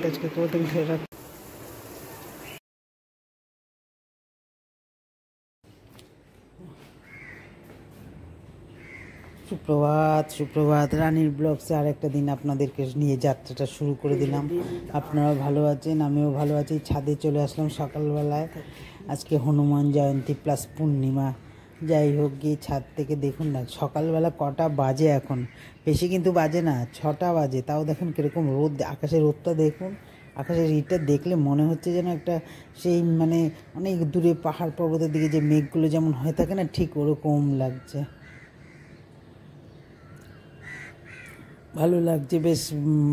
আজকে কবুতর ঘিরে সুপ্রভাত রানীর ব্লগসে আরেকটা দিন আপনাদেরকে নিয়ে যাত্রাটা শুরু করে দিলাম। আপনারা ভালো আছেন, আমিও ভালো আছি। ছাদে চলে আসলাম সকালবেলায়। আজকে হনুমান জয়ন্তী প্লাস পূর্ণিমা। যাই হোক, গিয়ে ছাদ থেকে দেখুন না সকালবেলা কটা বাজে। এখন বেশি কিন্তু বাজে না, 6টা বাজে। তাও দেখুন কীরকম রোদ, আকাশের রোদটা দেখুন। আকাশের ইটা দেখলে মনে হচ্ছে যেন একটা সেই মানে অনেক দূরে পাহাড় পর্বতের দিকে যে মেঘগুলো যেমন হয়ে থাকে না, ঠিক ওরকম লাগছে। ভালো লাগছে বেশ।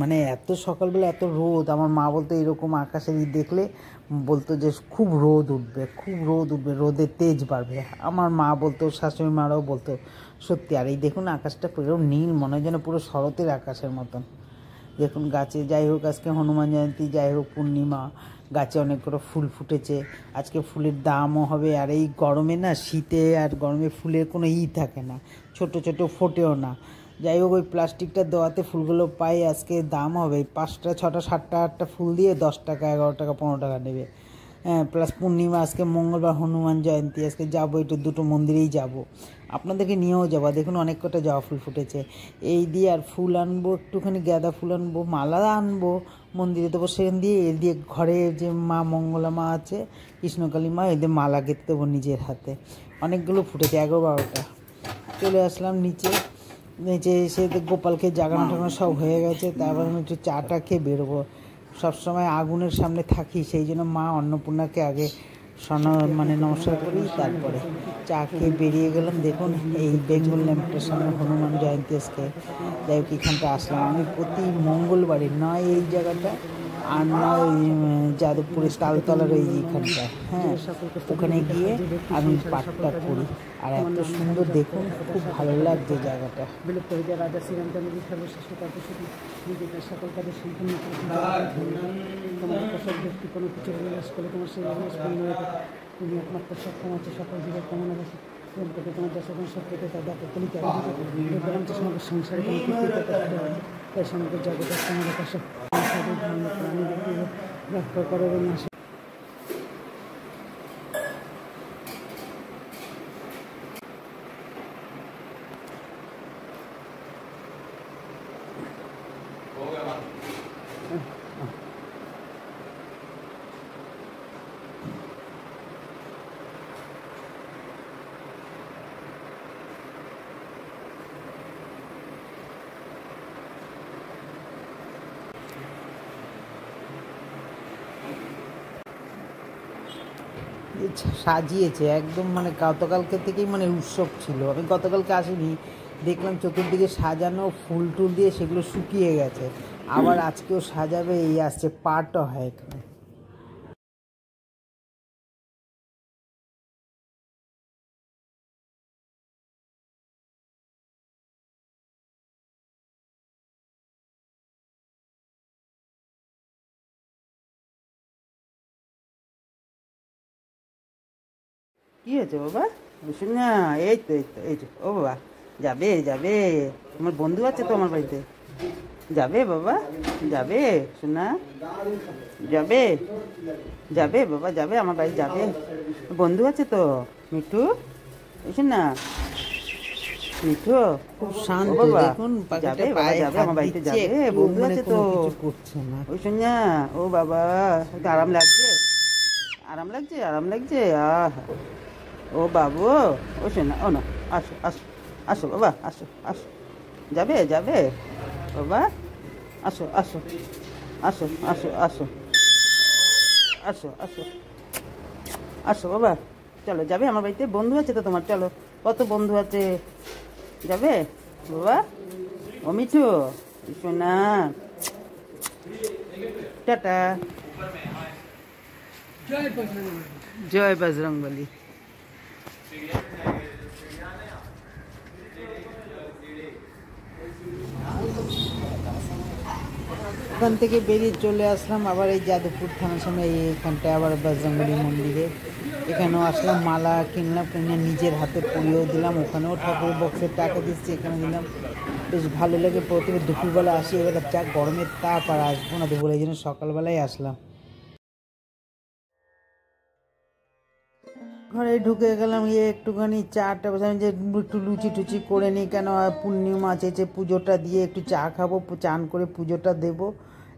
মানে এত সকালবেলা এত রোদ, আমার মা বলতো এরকম আকাশের দেখলে বলতো যে খুব রোদ উঠবে, রোদের তেজ বাড়বে। আমার মা বলতো, শাশুড়ি মারাও বলতো সত্যি। আর এই দেখুন আকাশটা পুরো নীল, মনে হয় যেন পুরো শরতের আকাশের মতন। দেখুন গাছে, যাই হোক আজকে হনুমান জয়ন্তী, যাই হোক পূর্ণিমা, গাছে অনেক করে ফুল ফুটেছে। আজকে ফুলের দামও হবে। আর এই গরমে না, শীতে আর গরমে ফুলের কোনো থাকে না, ছোট ছোট ফোটেও না। যাই হোক ওই প্লাস্টিকটা দেওয়াতে ফুলগুলো পাই, আজকে দাম হবে 5টা 6টা 7টা 8টা ফুল দিয়ে 10 টাকা 11 টাকা 15 টাকা নেবে। হ্যাঁ, প্লাস পূর্ণিমা, আজকে মঙ্গলবার হনুমান জয়ন্তী। আজকে যাবো একটু, দুটো মন্দিরেই যাব, আপনাদেরকে নিয়েও যাবো। দেখুন অনেক কটা জবা ফুল ফুটেছে। এই দিয়ে আর ফুল আনবো, একটুখানি গাঁদা ফুল আনবো, মালা আনবো, মন্দিরে দেবো। সেখান দিয়ে এর দিয়ে ঘরে যে মা মঙ্গলা মা আছে, কৃষ্ণকালী মা, এদের মালা গেঁথে দেবো নিজের হাতে। অনেকগুলো ফুটেছে, 11-12টা। চলে আসলাম নিচে এসে গোপালকে জাগানো টাগানো সব হয়ে গেছে। তারপর আমি একটু চাটা খেয়ে বেরোবো। সবসময় আগুনের সামনে থাকি, সেই জন্য মা অন্নপূর্ণাকে আগে নমস্কার করি, তারপরে চা খেয়ে বেরিয়ে গেলাম। দেখুন এই বেঙ্গল ল্যাম্পটার সামনে হনুমান জয়ন্তী আজকে। যাই হোক এখানটা আসলাম আমি প্রতি মঙ্গলবারে, নয় এই জায়গাটা, আর নয় ওই যাদবপুরের তালতলার ওই এইখানটা। হ্যাঁ, ওখানে গিয়ে আমি পাঠটা করি। আর এত সুন্দর দেখুন, খুব ভালো লাগছে জায়গাটা। বিলুপ্ত হয়ে যায় রাজা শ্রীরামচন্দ্র সর্বশেষ নিজেদের সকল কাজে সম্পূর্ণ তোমার প্রসব ব্যক্তি কোনো কিছু নিরাশ করলে তোমার সেই পূর্ণ রেখে তুমি একমাত্র সক্ষম আছে সকল জীবের কামনা বাসী থেকে তোমার যখন সত্যতে তার ডাকে কলিতে বরঞ্চ সমগ্র সংসারে কোনো কৃতিত্ব করতে হবে। তাই সমগ্র জগতের সমাজ আকাশে প্রাণীদেরকে রক্ষা করে এবং সাজিয়েছে একদম, মানে গতকালকে থেকেই মানে উৎসব ছিল। আমি গতকালকে আসিনি, দেখলাম চতুর্দিকে সাজানো ফুল টুল দিয়ে, সেগুলো শুকিয়ে গেছে। আবার আজকেও সাজাবে, এই আসছে পাটও হয় এখানে। কি হয়েছে বাবা? শুন না, এই তো ও বাবা, যাবে যাবে, তোমার বন্ধু আছে তো আমার বাড়িতে, যাবে বাবা, যাবে শোনা, যাবে যাবে বাবা, যাবে আমার বাড়ি, যাবে, বন্ধু আছে তো মিঠু। শোন না মিঠু, খুব শান্ত, দেখুন যাবে বাবা, যাবে আমার বাড়িতে, যাবে, বন্ধু আছে তো, করছে না। ওই শোন না, ও বাবা, আরাম লাগছে, আরাম লাগছে, আরাম লাগছে, আহ ও বাবু, ও শোনা, ও না, আসো আসো আসো বাবা, আসো আসো, যাবে যাবে বাবা, আসো আসো আসো আসো আসো আসো আসো আসো বাবা, চলো যাবে আমার বাড়িতে, বন্ধু আছে তো তোমার, চলো, কত বন্ধু আছে, যাবে বাবা, ও মিঠু শোনা, টাটা, জয় বজরংবলী। ওখান থেকে বেরিয়ে চলে আসলাম আবার এই যাদবপুর থানার সামনে, এইখানটায় আবার বজরংবলী মন্দিরে। এখানেও আসলাম, মালা কিনলাম, কিনে নিজের হাতে পরিয়েও দিলাম। ওখানেও ঠাকুরের বক্সের টাকা দিচ্ছি, এখানে দিলাম। বেশ ভালো লাগে। প্রথমে দুপুরবেলা আসি, এবার যা গরমের তাপ, আর আসবো না দুপুরে, এই জন্য সকালবেলায় আসলাম। ঘরে ঢুকে গেলাম, একটুখানি চাটা বসালাম যে একটু লুচি টুচি করে নিই, কেন পূর্ণিমা আছে, যে পুজোটা দিয়ে একটু চা খাবো, চান করে পুজোটা দেবো।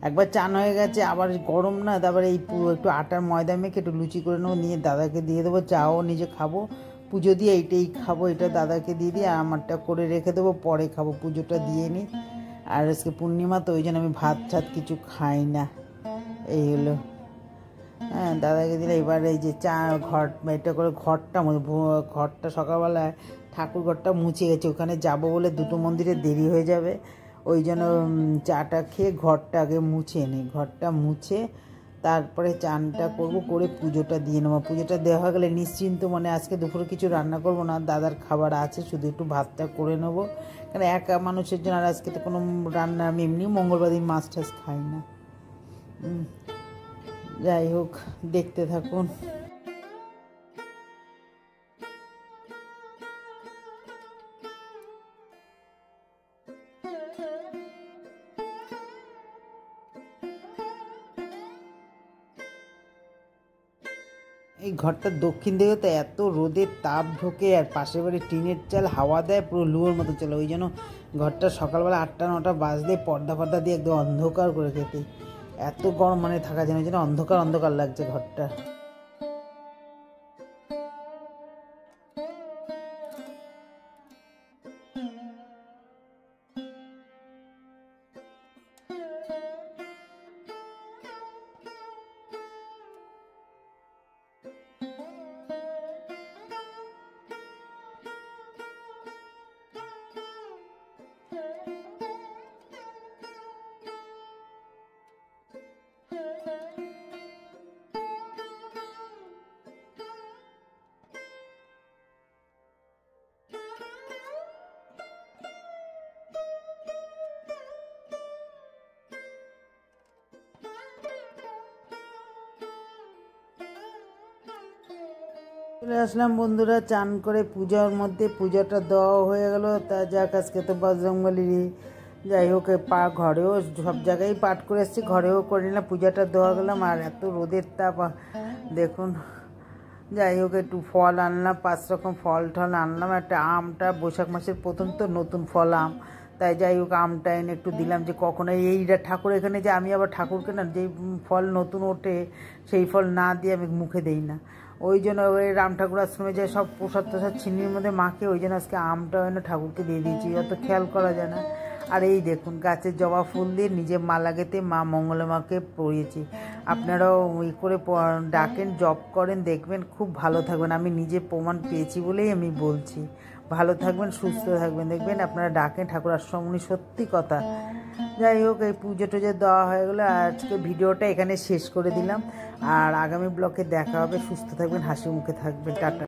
একবার চান হয়ে গেছে, আবার গরম না, তারপরে এই একটু আটার ময়দা মেখে একটু লুচি করে নেবো, নিয়ে দাদাকে দিয়ে দেবো, চাও নিজে খাবো, পুজো দিয়ে এইটাই খাবো, এটা দাদাকে দিয়ে দিই, আর আমারটা করে রেখে দেবো, পরে খাবো, পুজোটা দিয়ে নিই। আর আজকে পূর্ণিমা তো ওই জন্য আমি ভাত ছাত কিছু খাই না। এই হলো, হ্যাঁ, দাদাকে দিলে। এবার এই যে চা ঘর, এটা করে ঘরটা সকালবেলায় ঠাকুর ঘরটা মুছে গেছে, ওখানে যাব বলে দুটো মন্দিরে দেরি হয়ে যাবে, ওই জন্য চাটা খেয়ে ঘরটা আগে মুছে নিই। ঘরটা মুছে তারপরে চানটা করবো, করে পুজোটা দিয়ে নেবো। পুজোটা দেওয়া হয়ে গেলে নিশ্চিন্ত মানে আজকে দুপুরে কিছু রান্না করবো না, দাদার খাবার আছে, শুধু একটু ভাতটা করে নেবো, কারণ একা মানুষের জন্য। আর আজকে তো কোনো রান্না, আমি এমনি মঙ্গলবার দিন মাছ টাছ খাই না। যাই হোক, দেখতে থাকুন। এই ঘরটার দক্ষিণ দিকে তো এত রোদের তাপ ঢোকে, আর পাশের বাড়ি টিনের চাল হাওয়া দেয়, পুরো লুয়োর মতো চলে, ওই জন্য ঘরটা সকালবেলা 8টা-9টা বাজলে পর্দা ফর্দা দিয়ে একদম অন্ধকার করে খেতে, এত গরম মানে থাকা যায় না, ওই জন্য অন্ধকার অন্ধকার লাগছে ঘরটা। চলে আসলাম বন্ধুরা, চান করে পূজার মধ্যে, পুজোটা দেওয়া হয়ে গেল। তা যাক, আজকে তো বজরংবলীরই, যাই হোক, ঘরেও সব জায়গায় পাঠ করে এসেছি, ঘরেও করে নিলাম, পূজাটা দেওয়া গেলাম। আর এত রোদের তাপ দেখুন। যাই হোক, একটু ফল আনলাম, 5 রকম ফল টল আনলাম, একটা আমটা বৈশাখ মাসের প্রথম তো নতুন ফল আম, তাই যাই হোক আমটা এনে একটু দিলাম, যে কখনো এইটা ঠাকুর এখানে, যে আমি আবার ঠাকুরকে না যেই ফল নতুন ওঠে সেই ফল না দিয়ে আমি মুখে দেই না, ওই জন্য ওই রাম ঠাকুর আশ্রমে যে সব প্রসাদ টসাদ চিনির মধ্যে মাখে, ওই জন্য আজকে আমটা এনে ঠাকুরকে দিয়ে দিয়েছি, অত খেয়াল করা যায় না। আর এই দেখুন, গাছের জবা ফুল দিয়ে নিজে মালা গেঁথে মা মঙ্গলা মাকে পরিয়েছি। আপনারাও ওই করে ডাকেন, জপ করেন, দেখবেন খুব ভালো থাকবেন। আমি নিজে প্রমাণ পেয়েছি বলেই আমি বলছি। ভালো থাকবেন, সুস্থ থাকবেন, দেখবেন আপনারা ডাকেন ঠাকুর আশ্রমণি, সত্যি কথা। যাই হোক, এই পুজো টুজো দেওয়া হয়ে গেলো, আজকে ভিডিওটা এখানে শেষ করে দিলাম। আর আগামী ব্লগে দেখা হবে। সুস্থ থাকবেন, হাসি মুখে থাকবেন, টাটা।